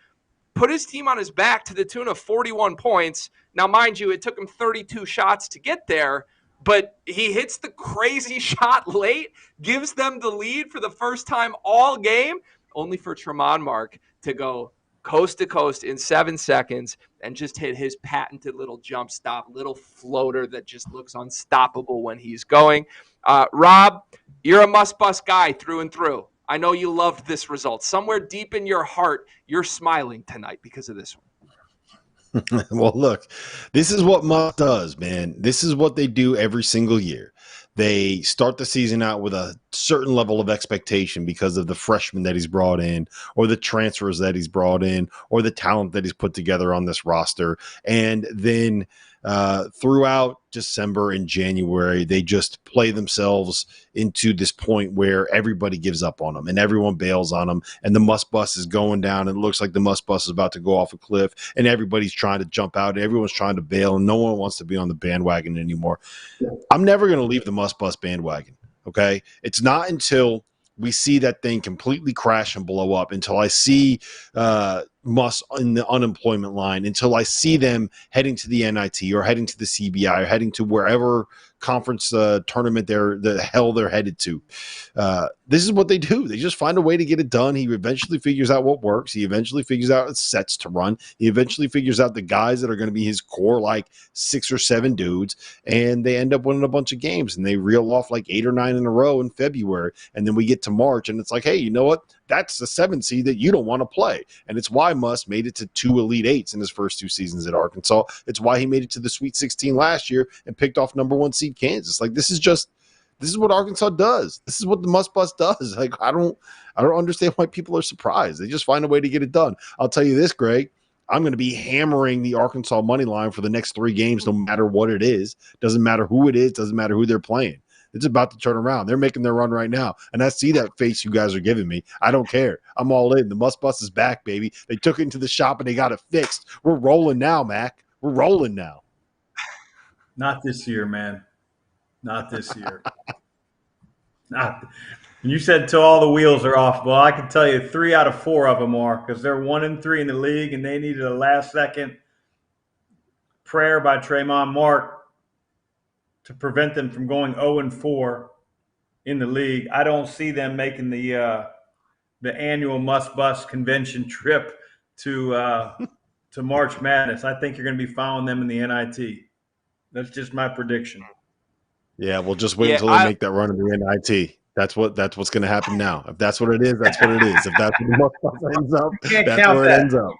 put his team on his back to the tune of 41 points. Now, mind you, it took him 32 shots to get there, but he hits the crazy shot late, gives them the lead for the first time all game, only for Tremont Mark to go coast to coast in 7 seconds and just hit his patented little jump stop, little floater that just looks unstoppable when he's going. Rob, you're a must-bust guy through and through. I know you loved this result. Somewhere deep in your heart, you're smiling tonight because of this one. Well, look, this is what Muff does, man. This is what they do every single year. They start the season out with a certain level of expectation because of the freshmen that he's brought in or the transfers that he's brought in or the talent that he's put together on this roster. And then throughout December and January, they just play themselves into this point where everybody gives up on them and everyone bails on them. And the must bus is going down. And it looks like the must bus is about to go off a cliff and everybody's trying to jump out. Everyone's trying to bail and no one wants to be on the bandwagon anymore. I'm never going to leave the must bus bandwagon. Okay. It's not until we see that thing completely crash and blow up, until I see Muss in the unemployment line, until I see them heading to the NIT or heading to the CBI or heading to wherever conference tournament the hell they're headed to. This is what they do. They just find a way to get it done. He eventually figures out what works. He eventually figures out sets to run. He eventually figures out the guys that are going to be his core, like 6 or 7 dudes, and they end up winning a bunch of games, and they reel off like 8 or 9 in a row in February, and then we get to March, and it's like, hey, you know what? That's the 7 seed that you don't want to play, and it's why Muss made it to 2 Elite Eights in his first 2 seasons at Arkansas. It's why he made it to the Sweet 16 last year and picked off number 1 seed Kansas. Like, this is what Arkansas does. This is what the Muss Bus does. Like, I don't understand why people are surprised. They just find a way to get it done. I'll tell you this, Greg. I'm going to be hammering the Arkansas money line for the next 3 games, no matter what it is. Doesn't matter who it is. Doesn't matter who they're playing. It's about to turn around. They're making their run right now. And I see that face you guys are giving me. I don't care. I'm all in. The Muss Bus is back, baby. They took it into the shop and they got it fixed. We're rolling now, Mac. We're rolling now. Not this year, man. Not this year. You said till all the wheels are off. Well, I can tell you 3 out of 4 of them are, because they're 1-3 in the league, and they needed a last-second prayer by Trayvon Mark to prevent them from going 0-4 in the league. I don't see them making the annual Muss Bus convention trip to March Madness. I think you're going to be following them in the NIT. That's just my prediction. Yeah, we'll just wait until they make that run in the NIT. That's what's going to happen now. If that's what it is, that's what it is. If that's what the Muss Bus ends up, that's where it ends up.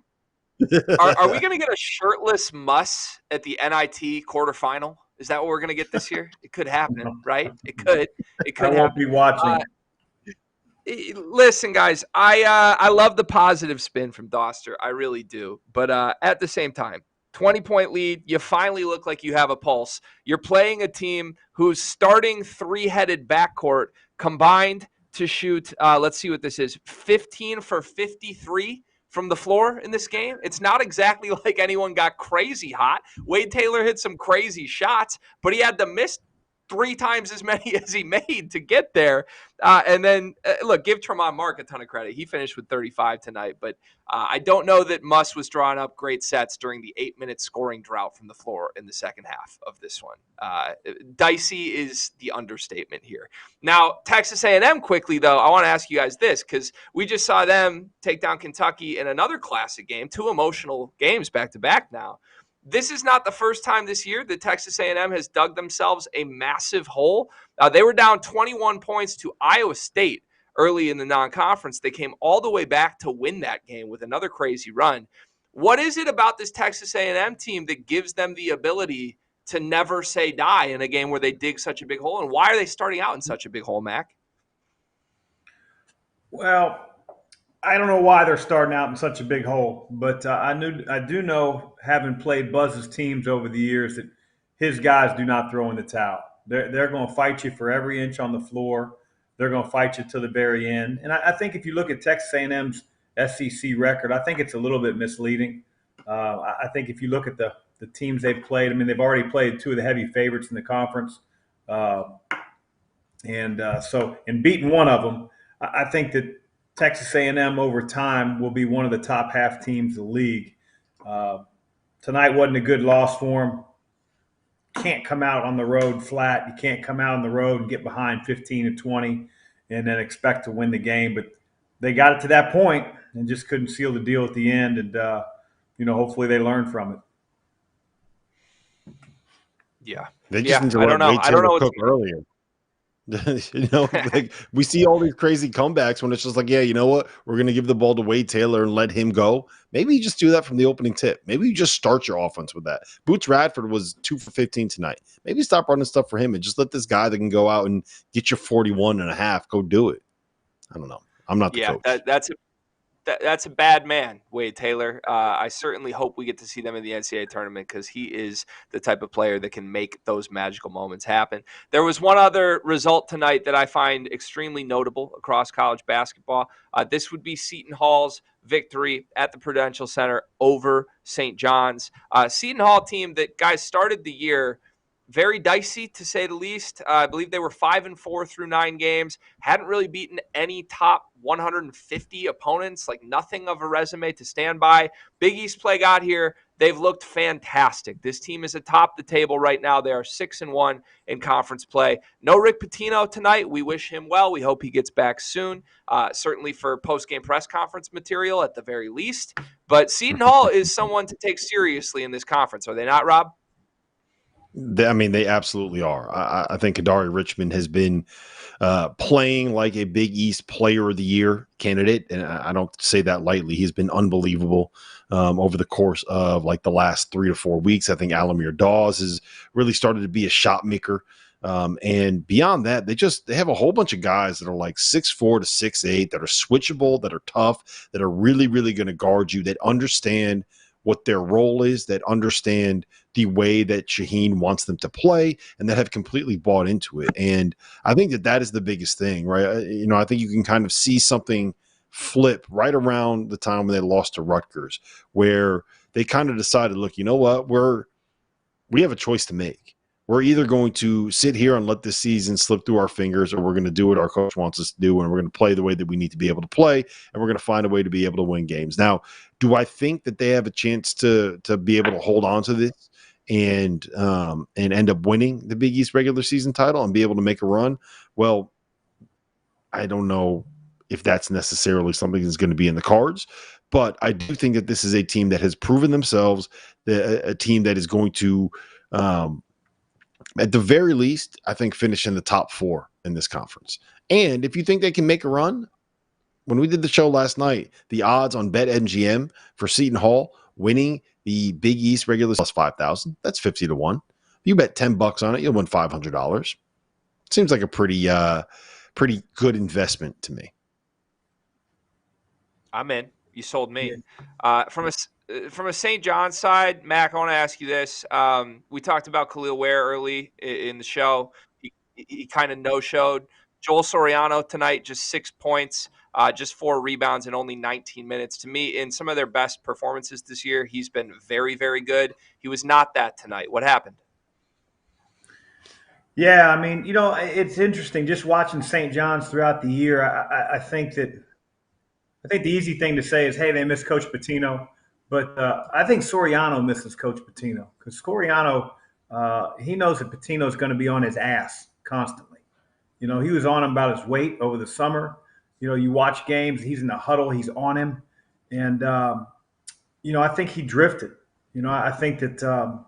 Are we going to get a shirtless Muss at the NIT quarterfinal? Is that what we're going to get this year? It could happen, right? It could. I won't be watching. Listen, guys, I love the positive spin from Dauster. I really do. But at the same time, 20-point lead, you finally look like you have a pulse. You're playing a team who's starting 3-headed backcourt combined to shoot, let's see what this is, 15 for 53 from the floor in this game. It's not exactly like anyone got crazy hot. Wade Taylor hit some crazy shots, but he had to miss 3 times as many as he made to get there. And then, look, give Tremont Mark a ton of credit. He finished with 35 tonight, but I don't know that Muss was drawing up great sets during the 8-minute scoring drought from the floor in the second half of this one. Dicey is the understatement here. Now, Texas A&M quickly, though, I want to ask you guys this, because we just saw them take down Kentucky in another classic game, 2 emotional games back-to-back now. This is not the first time this year that Texas A&M has dug themselves a massive hole. They were down 21 points to Iowa State early in the non-conference. They came all the way back to win that game with another crazy run. What is it about this Texas A&M team that gives them the ability to never say die in a game where they dig such a big hole? And why are they starting out in such a big hole, Mac? Well, I don't know why they're starting out in such a big hole, but I do know, having played Buzz's teams over the years, that his guys do not throw in the towel. They're going to fight you for every inch on the floor. They're going to fight you to the very end. And I think if you look at Texas A&M's SEC record, I think it's a little bit misleading. I think if you look at the teams they've played, I mean, they've already played 2 of the heavy favorites in the conference. So in beating one of them, I think that Texas A&M over time will be one of the top half teams in the league. Tonight wasn't a good loss for them. Can't come out on the road flat. You can't come out on the road and get behind 15-20 and then expect to win the game. But they got it to that point and just couldn't seal the deal at the end. And, hopefully they learn from it. Yeah. They just need to let Wade Taylor cook earlier. Like, we see all these crazy comebacks when it's just like, yeah, you know what? We're going to give the ball to Wade Taylor and let him go. Maybe you just do that from the opening tip. Maybe you just start your offense with that. Boots Radford was 2 for 15 tonight. Maybe stop running stuff for him and just let this guy that can go out and get you 41.5 go do it. I don't know. I'm not the coach. That's a bad man, Wade Taylor. I certainly hope we get to see them in the NCAA tournament, because he is the type of player that can make those magical moments happen. There was one other result tonight that I find extremely notable across college basketball. This would be Seton Hall's victory at the Prudential Center over St. John's. Seton Hall team that, guys, started the year very dicey, to say the least. I believe they were 5-4 through 9 games. Hadn't really beaten any top 150 opponents, like nothing of a resume to stand by. Big East play got here. They've looked fantastic. This team is atop the table right now. They are 6-1 in conference play. No Rick Pitino tonight. We wish him well. We hope he gets back soon, certainly for post-game press conference material at the very least. But Seton Hall is someone to take seriously in this conference. Are they not, Rob? They absolutely are. I think Kadari Richmond has been playing like a Big East Player of the Year candidate, and I don't say that lightly. He's been unbelievable over the course of like the last 3 to 4 weeks. I think Alamir Dawes has really started to be a shot maker. And beyond that, they have a whole bunch of guys that are like 6'4" to 6'8", that are switchable, that are tough, that are really, really going to guard you, that understand what their role is, that understand the way that Shaheen wants them to play, and that have completely bought into it. And I think that is the biggest thing, right? I think you can kind of see something flip right around the time when they lost to Rutgers, where they kind of decided, look, you know what? We have a choice to make. We're either going to sit here and let this season slip through our fingers, or we're going to do what our coach wants us to do, and we're going to play the way that we need to be able to play, and we're going to find a way to be able to win games. Now, do I think that they have a chance to be able to hold on to this and end up winning the Big East regular season title and be able to make a run? Well, I don't know if that's necessarily something that's going to be in the cards, but I do think that this is a team that has proven themselves, a team that is going to at the very least, I think, finish in the top 4 in this conference. And if you think they can make a run, when we did the show last night, the odds on BetMGM for Seton Hall winning the Big East regular plus 5,000, that's 50 to 1. If you bet $10 on it, you'll win $500. Seems like a pretty good investment to me. I'm in. You sold me. From a St. John's side, Mac, I want to ask you this. We talked about Khalil Ware early in the show. He kind of no-showed. Joel Soriano tonight, just 6 points, just 4 rebounds in only 19 minutes. To me, in some of their best performances this year, he's been very, very good. He was not that tonight. What happened? Yeah, it's interesting just watching St. John's throughout the year. I think the easy thing to say is, hey, they miss Coach Pitino. But I think Soriano misses Coach Pitino, because Soriano, he knows that Pitino is going to be on his ass constantly. He was on him about his weight over the summer. You watch games, he's in the huddle, he's on him. And, I think he drifted. I think that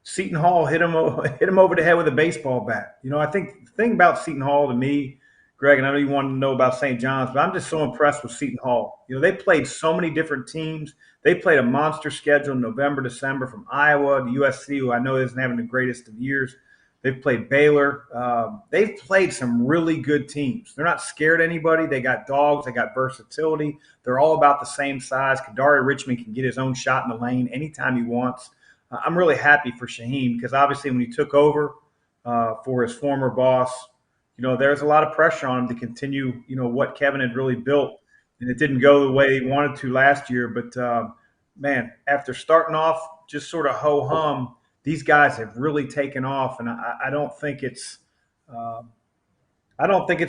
Seton Hall hit him over the head with a baseball bat. I think the thing about Seton Hall to me, Greg, and I know you want to know about St. John's, but I'm just so impressed with Seton Hall. They played so many different teams. They played a monster schedule in November, December, from Iowa to USC, who I know isn't having the greatest of years. They've played Baylor. They've played some really good teams. They're not scared of anybody. They got dogs. They got versatility. They're all about the same size. Kadari Richmond can get his own shot in the lane anytime he wants. I'm really happy for Shaheen, because obviously when he took over for his former boss, there's a lot of pressure on him to continue, what Kevin had really built. And it didn't go the way he wanted to last year. But, man, after starting off just sort of ho-hum, these guys have really taken off. And I don't think it's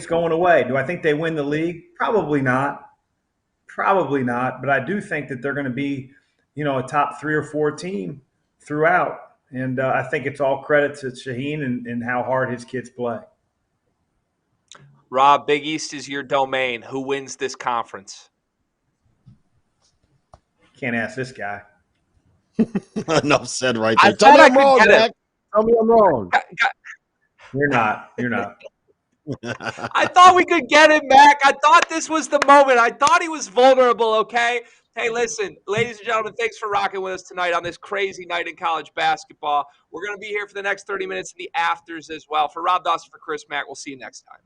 going away. Do I think they win the league? Probably not. But I do think that they're going to be, a top 3 or 4 team throughout. And I think it's all credit to Shaheen and how hard his kids play. Rob, Big East is your domain. Who wins this conference? Can't ask this guy. Enough said right there. Tell me I'm wrong, Jack. Tell me I'm wrong. You're not. I thought we could get him, Mac. I thought this was the moment. I thought he was vulnerable, okay? Hey, listen, ladies and gentlemen, thanks for rocking with us tonight on this crazy night in college basketball. We're going to be here for the next 30 minutes in the afters as well. For Rob Dauster, for Chris Mack, we'll see you next time.